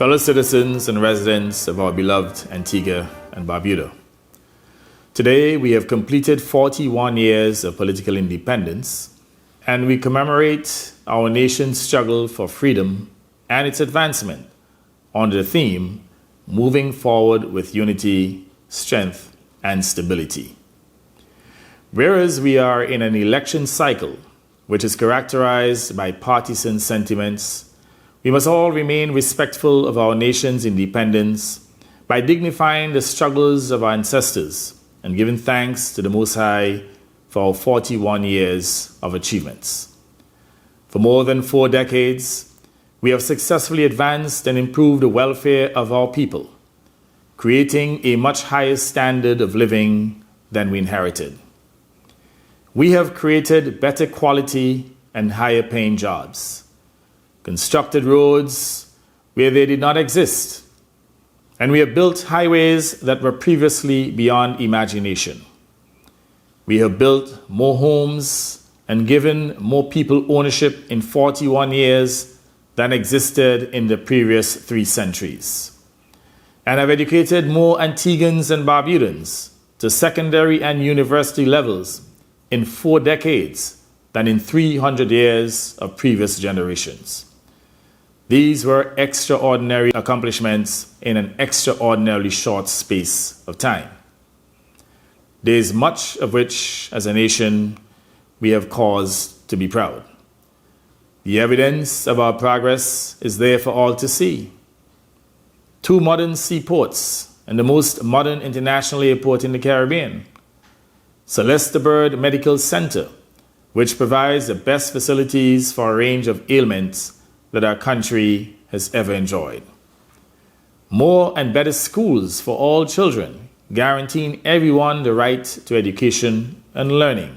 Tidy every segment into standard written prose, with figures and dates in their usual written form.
fellow citizens and residents of our beloved Antigua and Barbuda. Today we have completed 41 years of political independence, and we commemorate our nation's struggle for freedom and its advancement under the theme, Moving Forward with Unity, Strength, and Stability. Whereas we are in an election cycle which is characterized by partisan sentiments, we must all remain respectful of our nation's independence by dignifying the struggles of our ancestors and giving thanks to the Most High for our 41 years of achievements. For more than 4 decades, we have successfully advanced and improved the welfare of our people, creating a much higher standard of living than we inherited. We have created better quality and higher paying jobs, constructed roads where they did not exist, and we have built highways that were previously beyond imagination. We have built more homes and given more people ownership in 41 years than existed in the previous 3 centuries, and have educated more Antiguans and Barbudans to secondary and university levels in 4 decades than in 300 years of previous generations. These were extraordinary accomplishments in an extraordinarily short space of time. There is much of which, as a nation, we have cause to be proud. The evidence of our progress is there for all to see. 2 modern seaports and the most modern international airport in the Caribbean. Celeste Bird Medical Center, which provides the best facilities for a range of ailments that our country has ever enjoyed. More and better schools for all children, guaranteeing everyone the right to education and learning.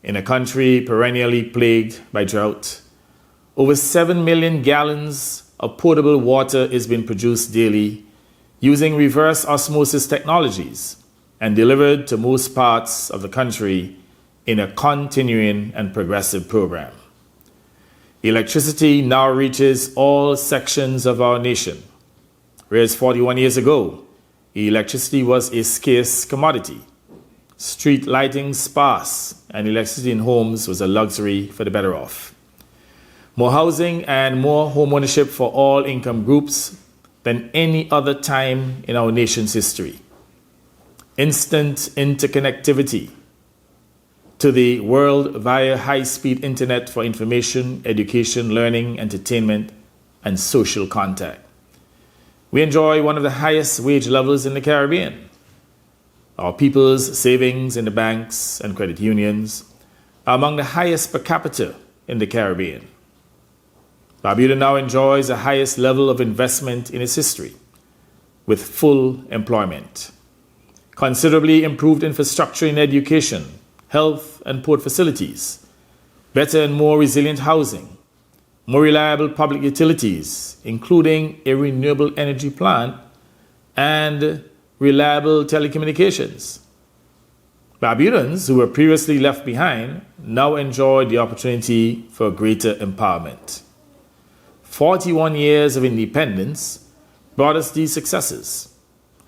In a country perennially plagued by drought, over 7 million gallons of potable water is being produced daily using reverse osmosis technologies and delivered to most parts of the country in a continuing and progressive program. Electricity now reaches all sections of our nation, whereas 41 years ago, electricity was a scarce commodity. Street lighting sparse, and electricity in homes was a luxury for the better off. More housing and more homeownership for all income groups than any other time in our nation's history. Instant interconnectivity to the world via high-speed internet for information, education, learning, entertainment, and social contact. We enjoy one of the highest wage levels in the Caribbean. Our people's savings in the banks and credit unions are among the highest per capita in the Caribbean. Barbuda now enjoys the highest level of investment in its history, with full employment, considerably improved infrastructure in education, health and port facilities, better and more resilient housing, more reliable public utilities, including a renewable energy plant, and reliable telecommunications. Barbudans who were previously left behind now enjoy the opportunity for greater empowerment. 41 years of independence brought us these successes,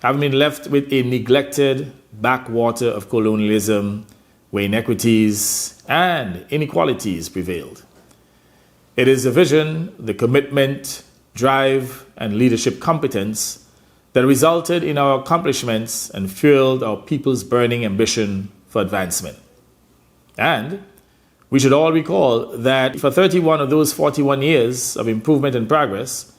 having been left with a neglected backwater of colonialism where inequities and inequalities prevailed. It is the vision, the commitment, drive, and leadership competence that resulted in our accomplishments and fueled our people's burning ambition for advancement. And we should all recall that for 31 of those 41 years of improvement and progress,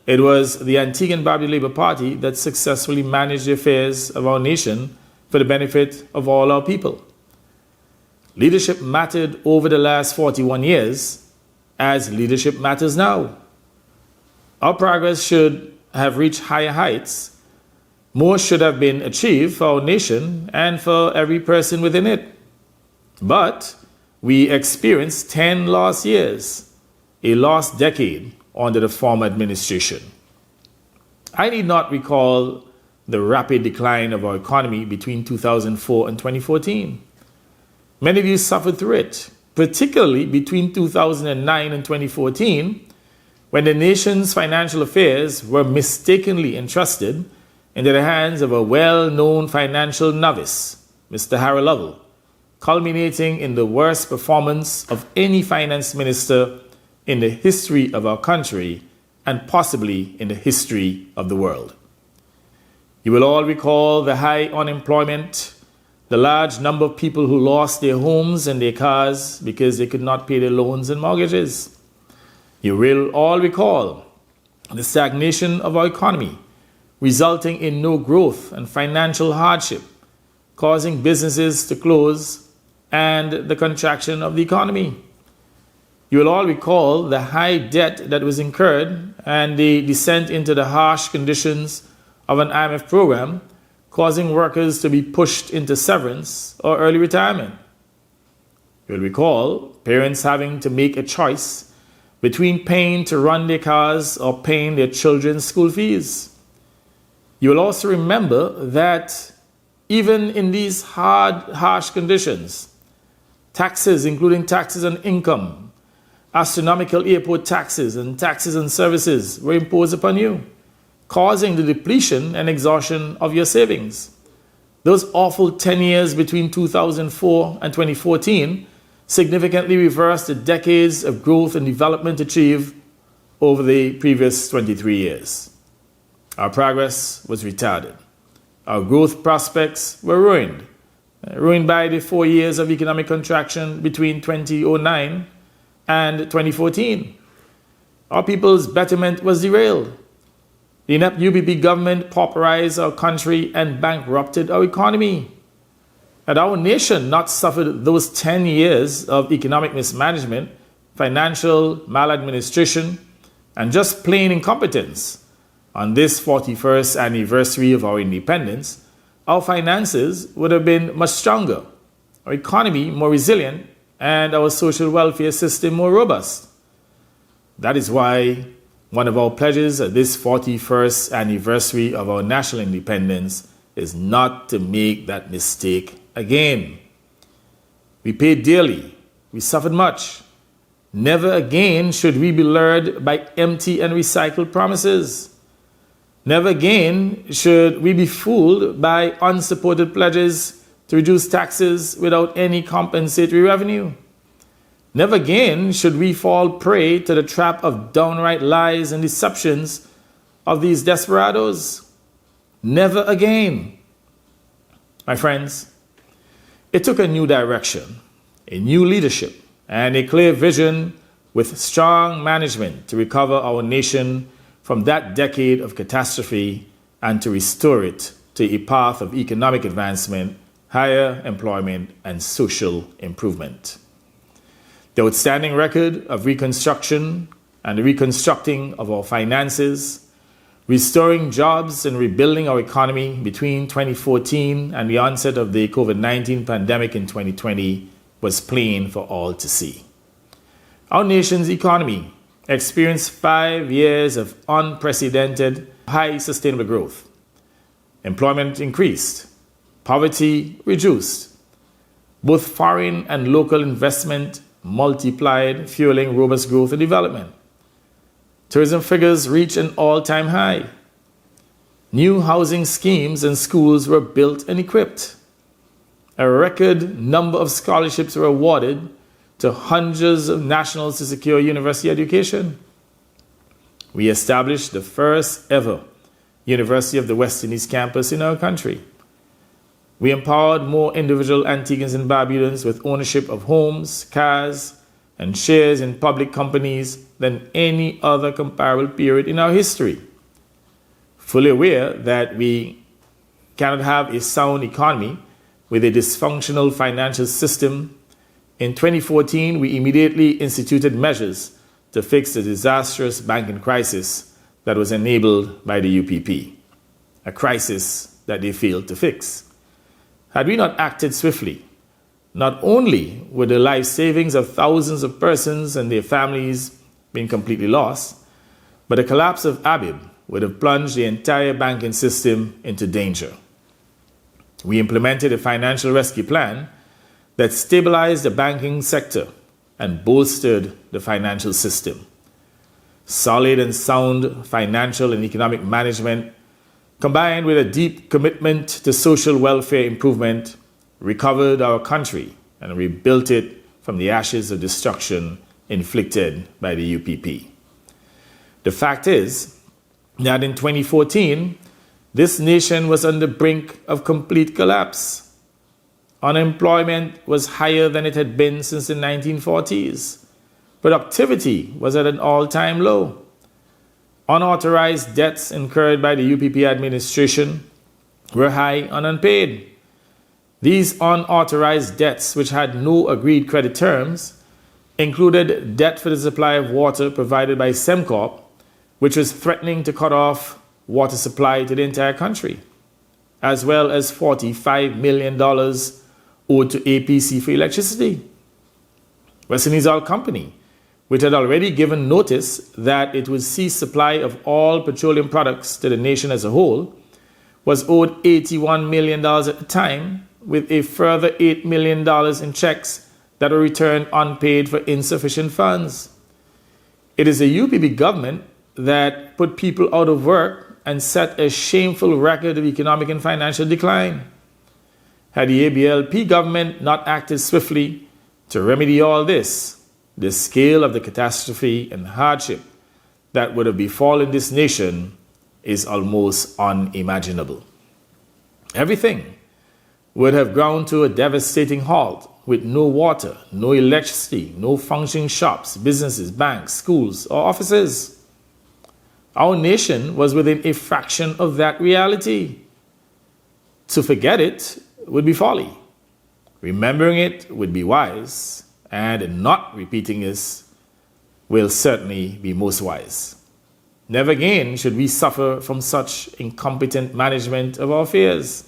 it was the Antigua and Barbuda Labour Party that successfully managed the affairs of our nation for the benefit of all our people. Leadership mattered over the last 41 years, as leadership matters now. Our progress should have reached higher heights. More should have been achieved for our nation and for every person within it. But we experienced 10 lost years, a lost decade under the former administration. I need not recall the rapid decline of our economy between 2004 and 2014. Many of you suffered through it, particularly between 2009 and 2014, when the nation's financial affairs were mistakenly entrusted into the hands of a well-known financial novice, Mr. Harry Lovell, culminating in the worst performance of any finance minister in the history of our country and possibly in the history of the world. You will all recall the high unemployment, the large number of people who lost their homes and their cars because they could not pay their loans and mortgages. You will all recall the stagnation of our economy, resulting in no growth and financial hardship, causing businesses to close and the contraction of the economy. You will all recall the high debt that was incurred and the descent into the harsh conditions of an IMF program, causing workers to be pushed into severance or early retirement. You will recall parents having to make a choice between paying to run their cars or paying their children's school fees. You will also remember that even in these harsh conditions, taxes, including taxes on income, astronomical airport taxes, and taxes on services were imposed upon you, causing the depletion and exhaustion of your savings. Those awful 10 years between 2004 and 2014 significantly reversed the decades of growth and development achieved over the previous 23 years. Our progress was retarded. Our growth prospects were ruined by the 4 years of economic contraction between 2009 and 2014. Our people's betterment was derailed. The inept UPP government pauperized our country and bankrupted our economy. Had our nation not suffered those 10 years of economic mismanagement, financial maladministration, and just plain incompetence, on this 41st anniversary of our independence, our finances would have been much stronger, our economy more resilient, and our social welfare system more robust. That is why one of our pledges at this 41st anniversary of our national independence is not to make that mistake again. We paid dearly. We suffered much. Never again should we be lured by empty and recycled promises. Never again should we be fooled by unsupported pledges to reduce taxes without any compensatory revenue. Never again should we fall prey to the trap of downright lies and deceptions of these desperados. Never again. My friends, it took a new direction, a new leadership, and a clear vision with strong management to recover our nation from that decade of catastrophe and to restore it to a path of economic advancement, higher employment, and social improvement. The outstanding record of reconstruction and the reconstructing of our finances, restoring jobs and rebuilding our economy between 2014 and the onset of the COVID-19 pandemic in 2020 was plain for all to see. Our nation's economy experienced 5 years of unprecedented high sustainable growth. Employment increased, poverty reduced. Both foreign and local investment multiplied, fueling robust growth and development. Tourism figures reached an all-time high. New housing schemes and schools were built and equipped. A record number of scholarships were awarded to hundreds of nationals to secure university education. We established the first ever University of the West Indies campus in our country. We empowered more individual Antiguans and Barbudans with ownership of homes, cars, and shares in public companies than any other comparable period in our history. Fully aware that we cannot have a sound economy with a dysfunctional financial system, in 2014 we immediately instituted measures to fix the disastrous banking crisis that was enabled by the UPP, a crisis that they failed to fix. Had we not acted swiftly, not only would the life savings of thousands of persons and their families been completely lost, but the collapse of ABIB would have plunged the entire banking system into danger. We implemented a financial rescue plan that stabilized the banking sector and bolstered the financial system. Solid and sound financial and economic management, combined with a deep commitment to social welfare improvement, recovered our country and rebuilt it from the ashes of destruction inflicted by the UPP. The fact is that in 2014, this nation was on the brink of complete collapse. Unemployment was higher than it had been since the 1940s. Productivity was at an all-time low. Unauthorized debts incurred by the UPP administration were high and unpaid. These unauthorized debts, which had no agreed credit terms, included debt for the supply of water provided by Semcorp, which was threatening to cut off water supply to the entire country, as well as $45 million owed to APC for electricity. Western Isle Company, which had already given notice that it would cease supply of all petroleum products to the nation as a whole, was owed $81 million at the time, with a further $8 million in checks that were returned unpaid for insufficient funds. It is the UPP government that put people out of work and set a shameful record of economic and financial decline. Had the ABLP government not acted swiftly to remedy all this, the scale of the catastrophe and hardship that would have befallen this nation is almost unimaginable. Everything would have ground to a devastating halt, with no water, no electricity, no functioning shops, businesses, banks, schools, or offices. Our nation was within a fraction of that reality. To forget it would be folly. Remembering it would be wise, and not repeating this will certainly be most wise. Never again should we suffer from such incompetent management of our affairs.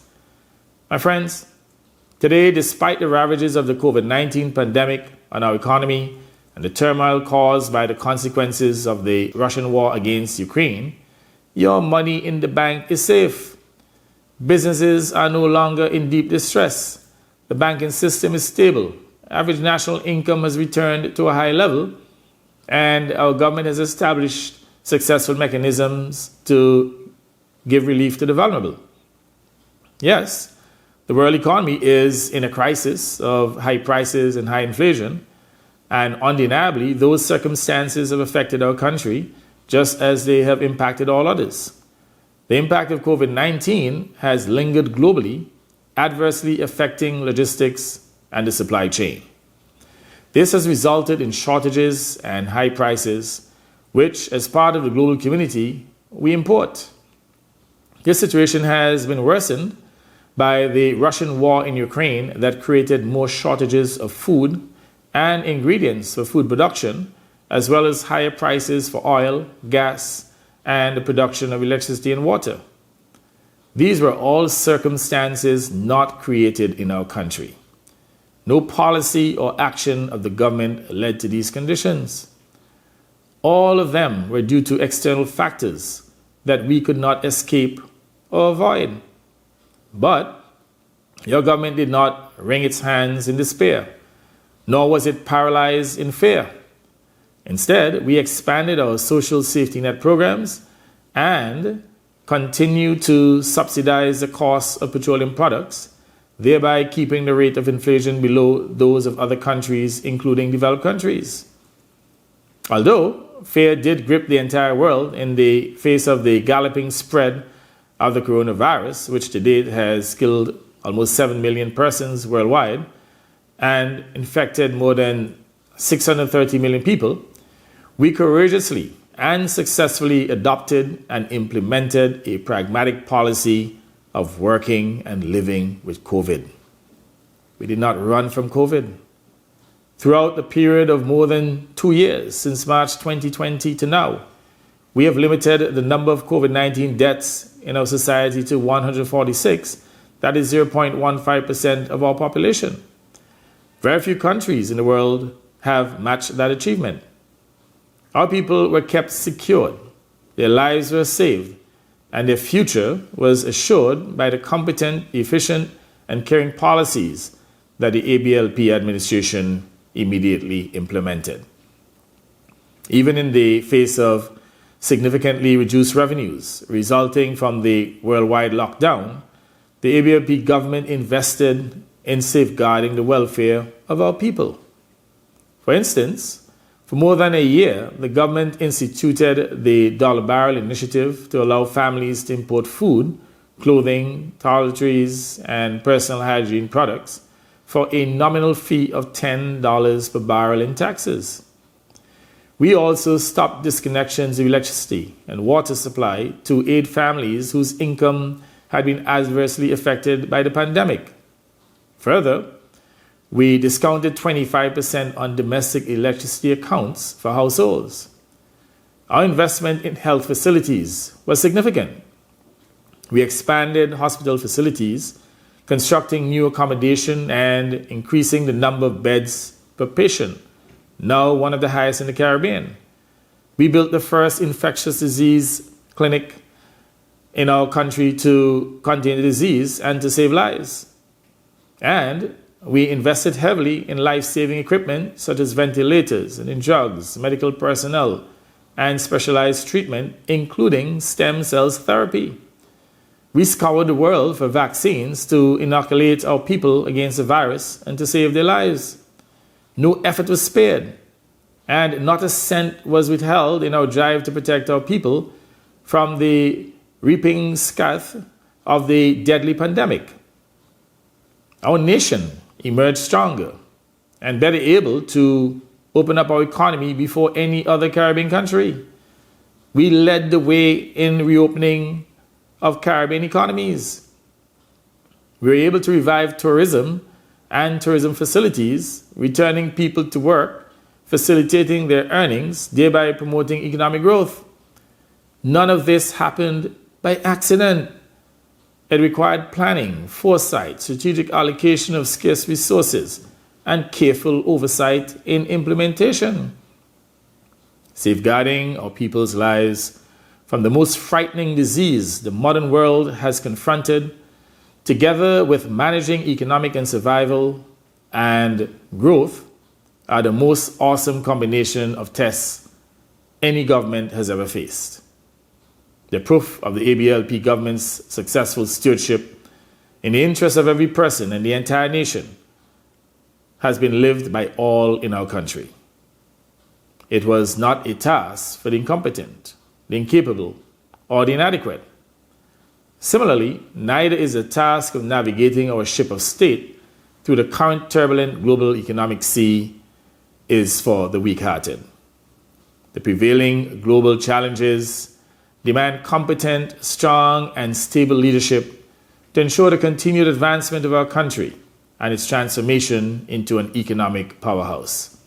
My friends, today, despite the ravages of the COVID-19 pandemic on our economy and the turmoil caused by the consequences of the Russian war against Ukraine, your money in the bank is safe. Businesses are no longer in deep distress. The banking system is stable. Average national income has returned to a high level, and our government has established successful mechanisms to give relief to the vulnerable. Yes, the world economy is in a crisis of high prices and high inflation, and undeniably, those circumstances have affected our country just as they have impacted all others. The impact of COVID-19 has lingered globally, adversely affecting logistics and the supply chain. This has resulted in shortages and high prices, which, as part of the global community, we import. This situation has been worsened by the Russian war in Ukraine that created more shortages of food and ingredients for food production, as well as higher prices for oil, gas, and the production of electricity and water. These were all circumstances not created in our country. No policy or action of the government led to these conditions. All of them were due to external factors that we could not escape or avoid. But your government did not wring its hands in despair, nor was it paralyzed in fear. Instead, we expanded our social safety net programs and continued to subsidize the cost of petroleum products, thereby keeping the rate of inflation below those of other countries, including developed countries. Although fear did grip the entire world in the face of the galloping spread of the coronavirus, which to date has killed almost 7 million persons worldwide and infected more than 630 million people, we courageously and successfully adopted and implemented a pragmatic policy of working and living with COVID. We did not run from COVID. Throughout the period of more than 2 years, since March 2020 to now, we have limited the number of COVID-19 deaths in our society to 146. That is 0.15% of our population. Very few countries in the world have matched that achievement. Our people were kept secured, their lives were saved, and their future was assured by the competent, efficient, and caring policies that the ABLP administration immediately implemented. Even in the face of significantly reduced revenues resulting from the worldwide lockdown, the ABLP government invested in safeguarding the welfare of our people. For instance, for more than a year, the government instituted the Dollar Barrel Initiative to allow families to import food, clothing, toiletries, and personal hygiene products for a nominal fee of $10 per barrel in taxes. We also stopped disconnections of electricity and water supply to aid families whose income had been adversely affected by the pandemic. Further, we discounted 25% on domestic electricity accounts for households. Our investment in health facilities was significant. We expanded hospital facilities, constructing new accommodation and increasing the number of beds per patient, now one of the highest in the Caribbean. We built the first infectious disease clinic in our country to contain the disease and to save lives. And we invested heavily in life-saving equipment such as ventilators and in drugs, medical personnel, and specialized treatment, including stem cell therapy. We scoured the world for vaccines to inoculate our people against the virus and to save their lives. No effort was spared, and not a cent was withheld in our drive to protect our people from the reaping scath of the deadly pandemic. Our nation emerged stronger and better able to open up our economy before any other Caribbean country. We led the way in reopening of Caribbean economies. We were able to revive tourism and tourism facilities, returning people to work, facilitating their earnings, thereby promoting economic growth. None of this happened by accident. It required planning, foresight, strategic allocation of scarce resources, and careful oversight in implementation. Safeguarding our people's lives from the most frightening disease the modern world has confronted, together with managing economic and survival and growth, are the most awesome combination of tests any government has ever faced. The proof of the ABLP government's successful stewardship in the interest of every person and the entire nation has been lived by all in our country. It was not a task for the incompetent, the incapable, or the inadequate. Similarly, neither is the task of navigating our ship of state through the current turbulent global economic sea is for the weak-hearted. The prevailing global challenges demand competent, strong, and stable leadership to ensure the continued advancement of our country and its transformation into an economic powerhouse.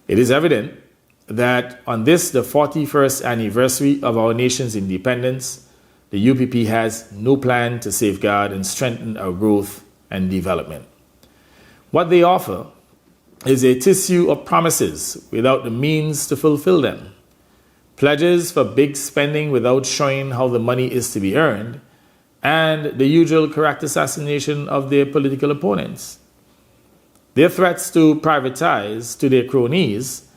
It is evident that on this, the 41st anniversary of our nation's independence, the UPP has no plan to safeguard and strengthen our growth and development. What they offer is a tissue of promises without the means to fulfill them. Pledges for big spending without showing how the money is to be earned, and the usual character assassination of their political opponents. Their threats to privatize to their cronies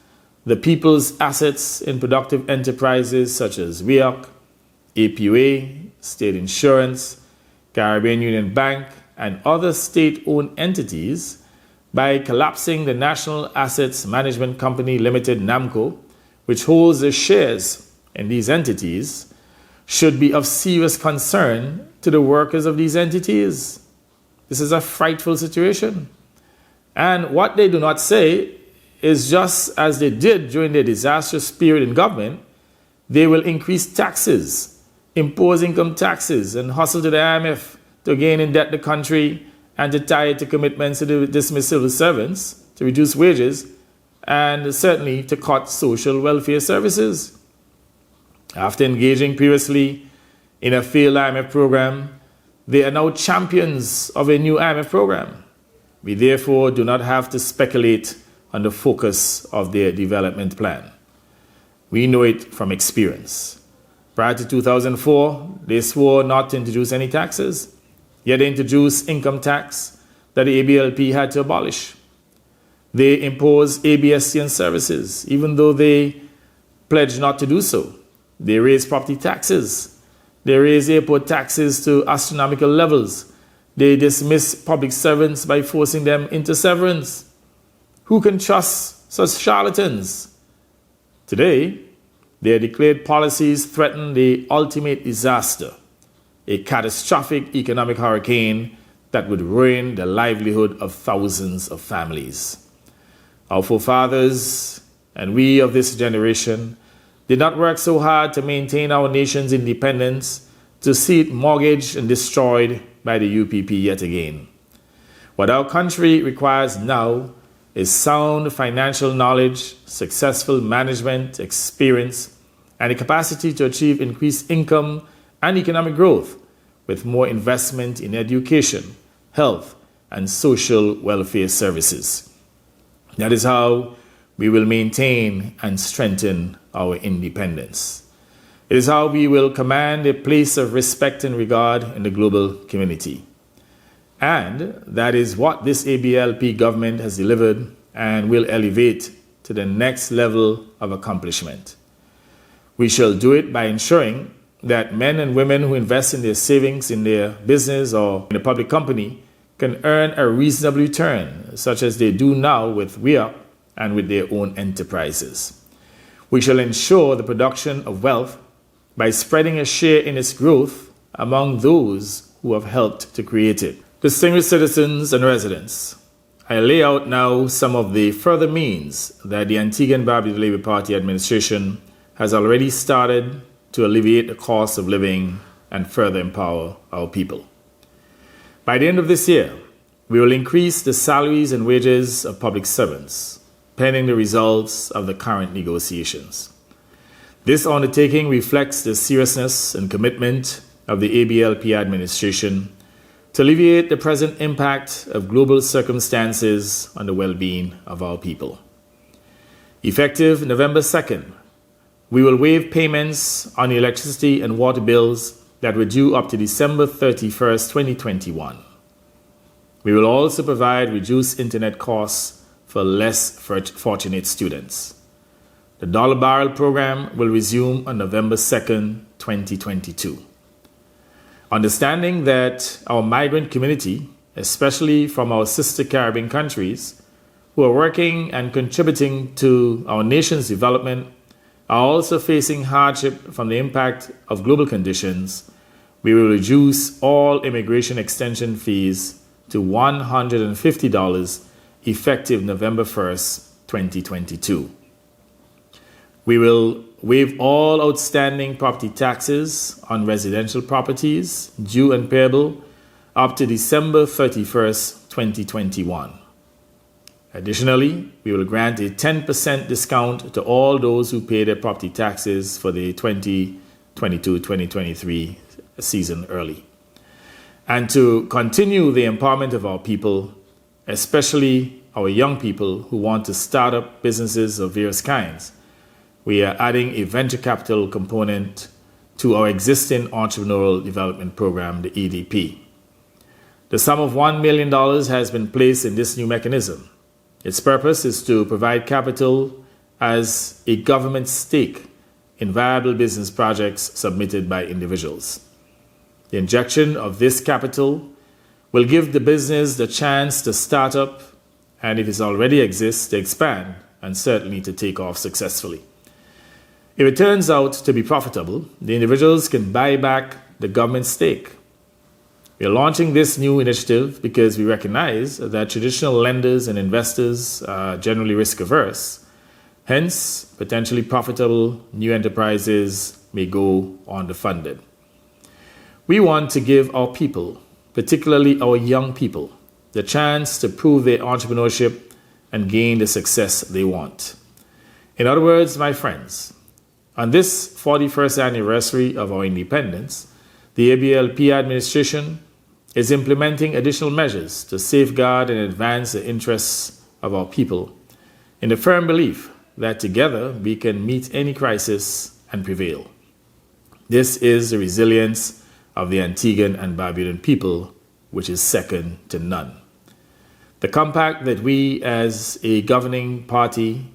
the people's assets in productive enterprises such as REOC, APUA, State Insurance, Caribbean Union Bank, and other state-owned entities by collapsing the National Assets Management Company Limited, NAMCO, which holds the shares in these entities, should be of serious concern to the workers of these entities. This is a frightful situation. And what they do not say is, just as they did during their disastrous period in government, they will increase taxes, impose income taxes, and hustle to the IMF to again indebt the country and to tie it to commitments to dismiss civil servants, to reduce wages, and certainly to cut social welfare services. After engaging previously in a failed IMF program, they are now champions of a new IMF program. We therefore do not have to speculate on the focus of their development plan. We know it from experience. Prior to 2004, they swore not to introduce any taxes, yet they introduced income tax that the ABLP had to abolish. They imposed ABSC on services, even though they pledged not to do so. They raised property taxes. They raised airport taxes to astronomical levels. They dismissed public servants by forcing them into severance. Who can trust such charlatans? Today, their declared policies threaten the ultimate disaster, a catastrophic economic hurricane that would ruin the livelihood of thousands of families. Our forefathers and we of this generation did not work so hard to maintain our nation's independence to see it mortgaged and destroyed by the UPP yet again. What our country requires now is sound financial knowledge, successful management, experience, and the capacity to achieve increased income and economic growth with more investment in education, health, and social welfare services. That is how we will maintain and strengthen our independence. It is how we will command a place of respect and regard in the global community. And that is what this ABLP government has delivered and will elevate to the next level of accomplishment. We shall do it by ensuring that men and women who invest in their savings in their business or in a public company can earn a reasonable return, such as they do now with WEOP and with their own enterprises. We shall ensure the production of wealth by spreading a share in its growth among those who have helped to create it. Distinguished citizens and residents, I lay out now some of the further means that the Antigua and Barbuda Labour Party administration has already started to alleviate the cost of living and further empower our people. By the end of this year, we will increase the salaries and wages of public servants, pending the results of the current negotiations. This undertaking reflects the seriousness and commitment of the ABLP administration to alleviate the present impact of global circumstances on the well-being of our people. Effective November 2nd, we will waive payments on electricity and water bills that were due up to December 31st, 2021. We will also provide reduced internet costs for less fortunate students. The Dollar Barrel program will resume on November 2nd, 2022. Understanding that our migrant community, especially from our sister Caribbean countries, who are working and contributing to our nation's development, are also facing hardship from the impact of global conditions, we will reduce all immigration extension fees to $150 effective November 1st, 2022. We will waive all outstanding property taxes on residential properties due and payable up to December 31st, 2021. Additionally, we will grant a 10% discount to all those who pay their property taxes for the 2022-2023 season early. And to continue the empowerment of our people, especially our young people who want to start up businesses of various kinds, we are adding a venture capital component to our existing entrepreneurial development program, the EDP. The sum of $1 million has been placed in this new mechanism. Its purpose is to provide capital as a government stake in viable business projects submitted by individuals. The injection of this capital will give the business the chance to start up, and if it already exists, to expand and certainly to take off successfully. If it turns out to be profitable, the individuals can buy back the government stake. We are launching this new initiative because we recognize that traditional lenders and investors are generally risk-averse. Hence, potentially profitable new enterprises may go underfunded. We want to give our people, particularly our young people, the chance to prove their entrepreneurship and gain the success they want. In other words, my friends, on this 41st anniversary of our independence, the ABLP administration is implementing additional measures to safeguard and advance the interests of our people in the firm belief that together we can meet any crisis and prevail. This is the resilience of the Antiguan and Barbudan people, which is second to none. The compact that we as a governing party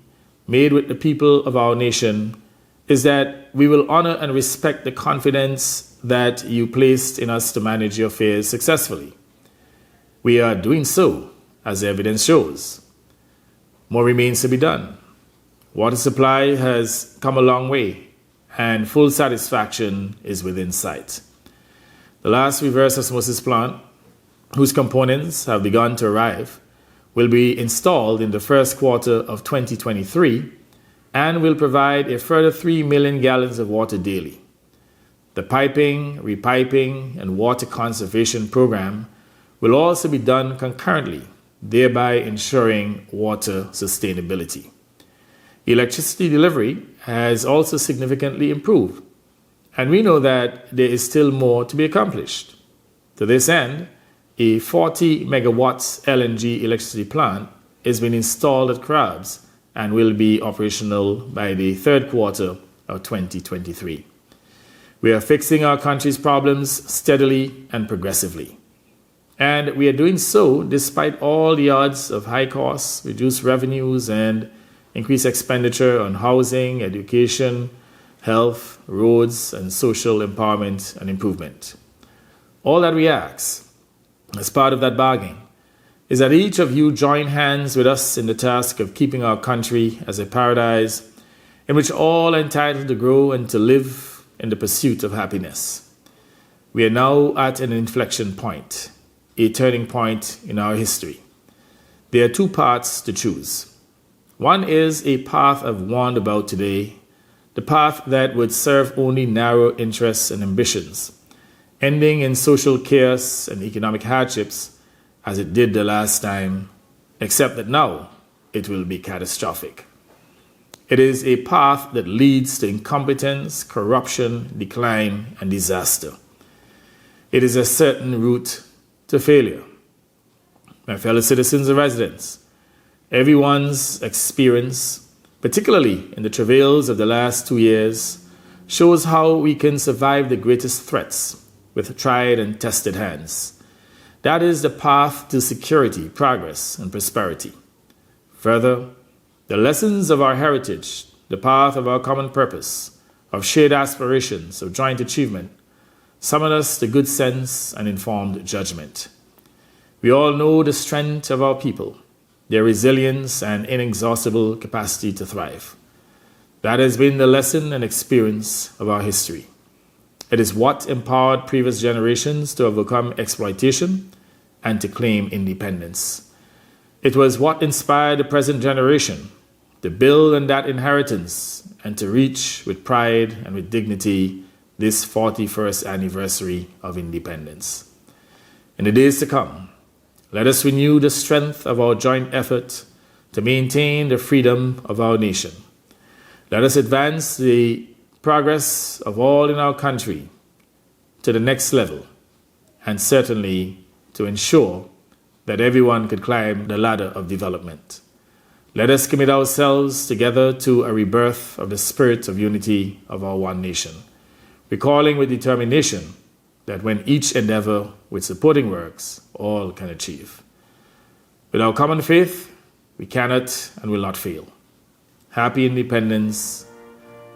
made with the people of our nation is that we will honor and respect the confidence that you placed in us to manage your affairs successfully. We are doing so, as the evidence shows. More remains to be done. Water supply has come a long way, and full satisfaction is within sight. The last reverse osmosis plant, whose components have begun to arrive, will be installed in the first quarter of 2023 and will provide a further 3 million gallons of water daily. The piping, repiping, and water conservation program will also be done concurrently, thereby ensuring water sustainability. Electricity delivery has also significantly improved, and we know that there is still more to be accomplished. To this end, a 40 megawatts LNG electricity plant is being installed at Crabs and will be operational by the third quarter of 2023. We are fixing our country's problems steadily and progressively. And we are doing so despite all the odds of high costs, reduced revenues, and increased expenditure on housing, education, health, roads, and social empowerment and improvement. All that we ask, as part of that bargain, is that each of you join hands with us in the task of keeping our country as a paradise in which all are entitled to grow and to live in the pursuit of happiness. We are now at an inflection point, a turning point in our history. There are two paths to choose. One is a path I've warned about today, the path that would serve only narrow interests and ambitions, ending in social chaos and economic hardships as it did the last time, except that now it will be catastrophic. It is a path that leads to incompetence, corruption, decline, and disaster. It is a certain route to failure. My fellow citizens and residents, everyone's experience, particularly in the travails of the last 2 years, shows how we can survive the greatest threats with tried and tested hands. That is the path to security, progress, and prosperity. Further, the lessons of our heritage, the path of our common purpose, of shared aspirations, of joint achievement, summon us to good sense and informed judgment. We all know the strength of our people, their resilience and inexhaustible capacity to thrive. That has been the lesson and experience of our history. It is what empowered previous generations to overcome exploitation and to claim independence. It was what inspired the present generation to build on that inheritance and to reach with pride and with dignity this 41st anniversary of independence. In the days to come, let us renew the strength of our joint effort to maintain the freedom of our nation. Let us advance the progress of all in our country to the next level, and certainly to ensure that everyone could climb the ladder of development. Let us commit ourselves together to a rebirth of the spirit of unity of our one nation, recalling with determination that when each endeavor with supporting works, all can achieve. With our common faith, we cannot and will not fail. Happy independence,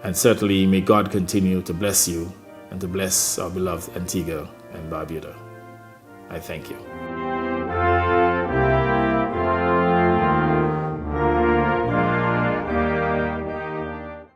and certainly may God continue to bless you and to bless our beloved Antigua and Barbuda. I thank you.